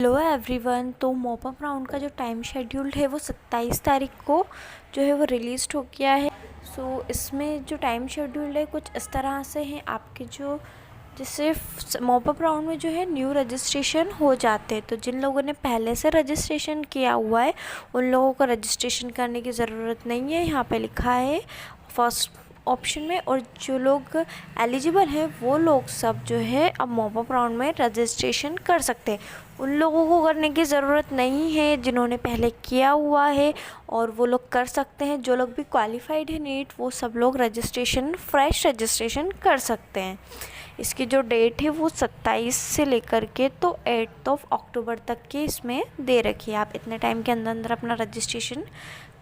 Hello everyone. तो mop up round का जो टाइम शेड्यूल्ड है वो 27 तारीख को जो है वो रिलीज़ हो गया है। इसमें जो टाइम शेड्यूल्ड है कुछ इस तरह से है आपके जो जैसे मॉप अप राउंड में जो है न्यू रजिस्ट्रेशन हो जाते हैं। तो जिन लोगों ने पहले से रजिस्ट्रेशन किया हुआ है उन लोगों को रजिस्ट्रेशन करने की ज़रूरत नहीं है, यहाँ पे लिखा है फर्स्ट ऑप्शन में। और जो लोग एलिजिबल हैं वो लोग सब जो है अब मॉप अप राउंड में रजिस्ट्रेशन कर सकते हैं। उन लोगों को करने की ज़रूरत नहीं है जिन्होंने पहले किया हुआ है, और वो लोग कर सकते हैं। जो लोग भी क्वालिफाइड है नीट वो सब लोग रजिस्ट्रेशन फ्रेश रजिस्ट्रेशन कर सकते हैं। इसकी जो डेट है वो 27 से लेकर के तो 8 अक्टूबर तक की इसमें दे रखी है। आप इतने टाइम के अंदर अंदर अपना रजिस्ट्रेशन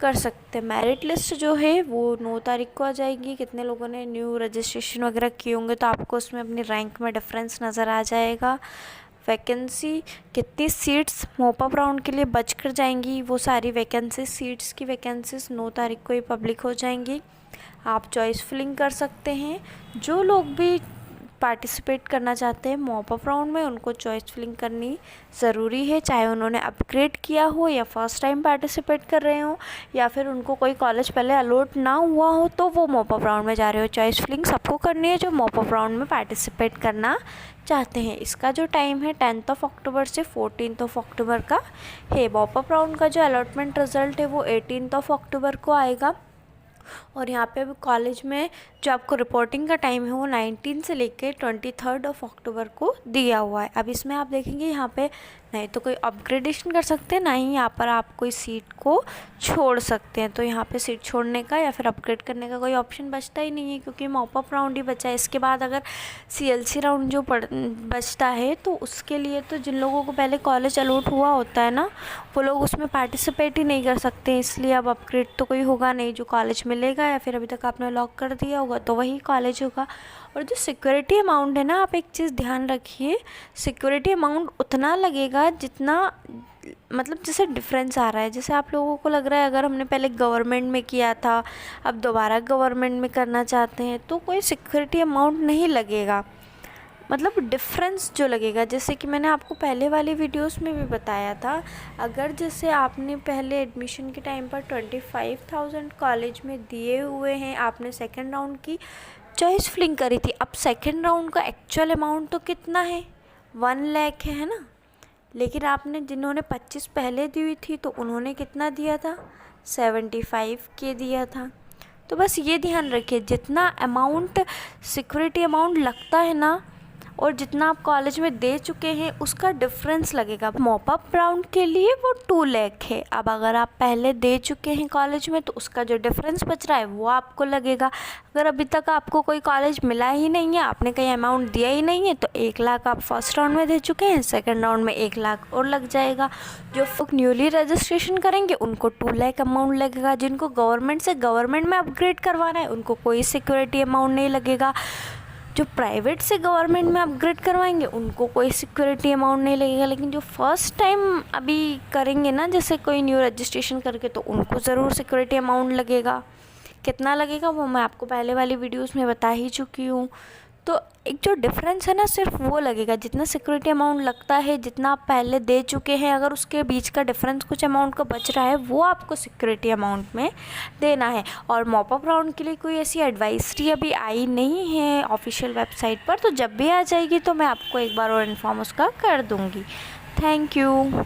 कर सकते हैं। मेरिट लिस्ट जो है वो 9 तारीख को आ जाएगी। कितने लोगों ने न्यू रजिस्ट्रेशन वगैरह किए होंगे तो आपको उसमें अपनी रैंक में डिफरेंस नज़र आ जाएगा। वैकेंसी कितनी सीट्स मॉप अप राउंड के लिए बच कर जाएंगी, वो सारी वैकेंसी सीट्स की वैकेंसीज 9 तारीख को ही पब्लिक हो जाएंगी। आप चॉइस फिलिंग कर सकते हैं। जो लोग भी पार्टिसिपेट करना चाहते हैं मॉप अप राउंड में उनको चॉइस फिलिंग करनी ज़रूरी है, चाहे उन्होंने अपग्रेड किया हो या फर्स्ट टाइम पार्टिसिपेट कर रहे हो या फिर उनको कोई कॉलेज पहले अलॉट ना हुआ हो तो वो मॉप अप राउंड में जा रहे हो। चॉइस फिलिंग सबको करनी है जो मॉप अप राउंड में पार्टिसिपेट करना चाहते हैं। इसका जो टाइम है 10 अक्टूबर से 14 अक्टूबर का है। मॉप अप राउंड का जो अलॉटमेंट रिज़ल्ट है वो 18 अक्टूबर को आएगा। और यहाँ पे अभी कॉलेज में जो आपको रिपोर्टिंग का टाइम है वो 19 से लेकर 23 अक्टूबर को दिया हुआ है। अब इसमें आप देखेंगे यहाँ पे नहीं तो कोई अपग्रेडेशन कर सकते हैं, ना ही यहाँ पर आप कोई सीट को छोड़ सकते हैं। तो यहाँ पे सीट छोड़ने का या फिर अपग्रेड करने का कोई ऑप्शन बचता ही नहीं है क्योंकि मॉप अप राउंड ही बचा है। इसके बाद अगर CLC राउंड जो बचता है तो उसके लिए तो जिन लोगों को पहले कॉलेज अलॉट हुआ होता है ना वो लोग उसमें पार्टिसिपेट ही नहीं कर सकते। इसलिए अब अपग्रेड तो कोई होगा नहीं। जो कॉलेज मिलेगा या फिर अभी तक आपने लॉक कर दिया होगा तो वही कॉलेज होगा। और जो सिक्योरिटी अमाउंट है ना, आप एक चीज़ ध्यान रखिए, सिक्योरिटी अमाउंट उतना लगेगा जितना मतलब जैसे डिफरेंस आ रहा है। जैसे आप लोगों को लग रहा है अगर हमने पहले गवर्नमेंट में किया था अब दोबारा गवर्नमेंट में करना चाहते हैं तो कोई सिक्योरिटी अमाउंट नहीं लगेगा। मतलब डिफरेंस जो लगेगा, जैसे कि मैंने आपको पहले वाली वीडियोस में भी बताया था, अगर जैसे आपने पहले एडमिशन के टाइम पर 25,000 कॉलेज में दिए हुए हैं, आपने सेकंड राउंड की चॉइस फिलिंग करी थी। अब सेकंड राउंड का एक्चुअल अमाउंट तो कितना है, 1 लाख है ना। लेकिन आपने जिन्होंने 25 पहले दी हुई थी तो उन्होंने कितना दिया था, 75 के दिया था। तो बस ये ध्यान रखिए जितना अमाउंट सिक्योरिटी अमाउंट लगता है ना और जितना आप कॉलेज में दे चुके हैं उसका डिफरेंस लगेगा। मॉप अप राउंड के लिए वो 2 लाख है। अब अगर आप पहले दे चुके हैं कॉलेज में तो उसका जो डिफरेंस बच रहा है वो आपको लगेगा। अगर अभी तक आपको कोई कॉलेज मिला ही नहीं है, आपने कहीं अमाउंट दिया ही नहीं है, तो 1 लाख आप फर्स्ट राउंड में दे चुके हैं, सेकेंड राउंड में 1 लाख और लग जाएगा। जो न्यूली रजिस्ट्रेशन करेंगे उनको 2 लाख अमाउंट लगेगा। जिनको गवर्नमेंट से गवर्नमेंट में अपग्रेड करवाना है उनको कोई सिक्योरिटी अमाउंट नहीं लगेगा। जो प्राइवेट से गवर्नमेंट में अपग्रेड करवाएंगे उनको कोई सिक्योरिटी अमाउंट नहीं लगेगा। लेकिन जो फर्स्ट टाइम अभी करेंगे ना जैसे कोई न्यू रजिस्ट्रेशन करके तो उनको ज़रूर सिक्योरिटी अमाउंट लगेगा। कितना लगेगा वो मैं आपको पहले वाली वीडियोस में बता ही चुकी हूँ। तो एक जो डिफरेंस है ना सिर्फ वो लगेगा, जितना सिक्योरिटी अमाउंट लगता है जितना आप पहले दे चुके हैं, अगर उसके बीच का डिफरेंस कुछ अमाउंट का बच रहा है वो आपको सिक्योरिटी अमाउंट में देना है। और मॉप अप राउंड के लिए कोई ऐसी एडवाइजरी अभी आई नहीं है ऑफिशियल वेबसाइट पर, तो जब भी आ जाएगी तो मैं आपको एक बार और इन्फॉर्म उसका कर दूँगी। Thank you.